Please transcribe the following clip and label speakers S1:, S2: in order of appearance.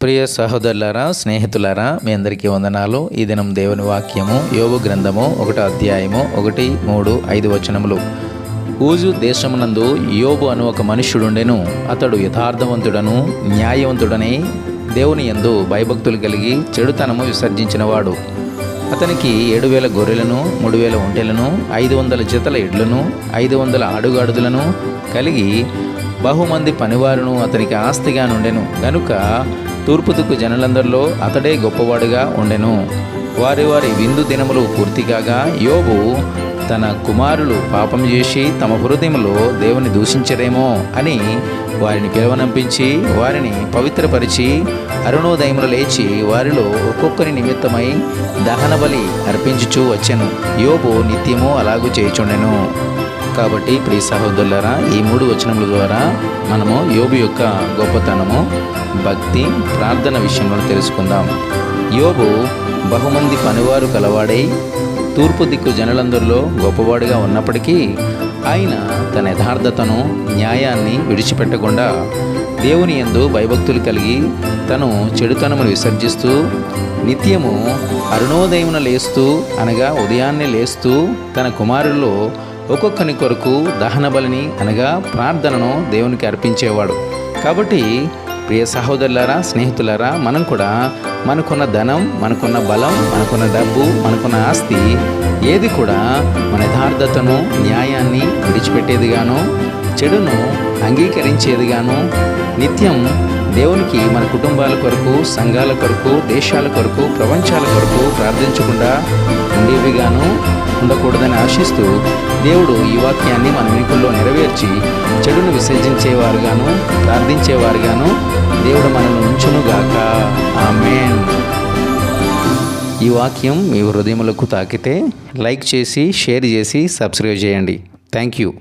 S1: ప్రియ సహోదరులారా, స్నేహితులారా, మీ అందరికీ వందనాలు. ఈ దినం దేవుని వాక్యము యోబు గ్రంథము 1వ అధ్యాయము 1, 3, 5 వచనములు. ఊజు దేశమునందు యోబు అను ఒక మనుష్యుడుండెను. అతడు యథార్థవంతుడను న్యాయవంతుడని దేవుని యందు భయభక్తులు కలిగి చెడుతనము విసర్జించినవాడు. అతనికి 7,000 గొర్రెలను, 3,000 ఒంటెలను, 500 జతల ఎడ్లను, 500 ఆడుగాడులను కలిగి బహుమంది పనివారును అతనికి ఆస్తిగా నుండెను. గనుక తూర్పు దిక్కు జనులందరిలో అతడే గొప్పవాడుగా ఉండెను. వారి విందు దినములు పూర్తిగాగా యోబు తన కుమారులు పాపం చేసి తమ హృదయములో దేవుని దూషించరేమో అని వారిని పిలవనంపించి వారిని పవిత్రపరిచి అరుణోదయములు లేచి వారిలో ఒక్కొక్కరి నిమిత్తమై దహన బలి అర్పించుచూ వచ్చెను. యోబు నిత్యము అలాగూ చేయుచుండెను. కాబట్టి ప్రియ సహోదరులారా, ఈ 3 వచనముల ద్వారా మనము యోబు యొక్క గొప్పతనము, భక్తి, ప్రార్థన విషయంలో తెలుసుకుందాం. యోబు బహుమంది పనివారు కలవాడై తూర్పు దిక్కు జనులందరిలో గొప్పవాడిగా ఉన్నప్పటికీ ఆయన తన యథార్థతను, న్యాయాన్ని విడిచిపెట్టకుండా దేవుని యందు భయభక్తులు కలిగి తను చెడుతనమును విసర్జిస్తూ నిత్యము అరుణోదయమున లేస్తూ అనగా ఉదయాన్నే లేస్తూ తన కుమారుల్లో ఒక్కొక్కని కొరకు దహన బలిని అనగా ప్రార్థనను దేవునికి అర్పించేవాడు. కాబట్టి ప్రియ సహోదరులారా, స్నేహితులారా, మనం కూడా మనకున్న ధనం, మనకున్న బలం, మనకున్న డబ్బు, మనకున్న ఆస్తి ఏది కూడా మన యథార్థతను, న్యాయాన్ని విడిచిపెట్టేదిగాను, చెడును అంగీకరించేదిగాను, నిత్యం దేవునికి మన కుటుంబాల కొరకు, సంఘాల కొరకు, దేశాల కొరకు, ప్రపంచాల కొరకు ప్రార్థించకుండా ఉండేవిగాను ఉండకూడదని ఆశిస్తూ దేవుడు ఈ వాక్యాన్ని మన వెనుకల్లో నెరవేర్చి చెడును విసర్జించేవారుగాను, ప్రార్థించేవారుగాను దేవుడు మనల్ని ఉంచునుగాక. ఆమేన్. ఈ వాక్యం మీ హృదయములకు తాకితే లైక్ చేసి, షేర్ చేసి, సబ్స్క్రైబ్ చేయండి. Thank you.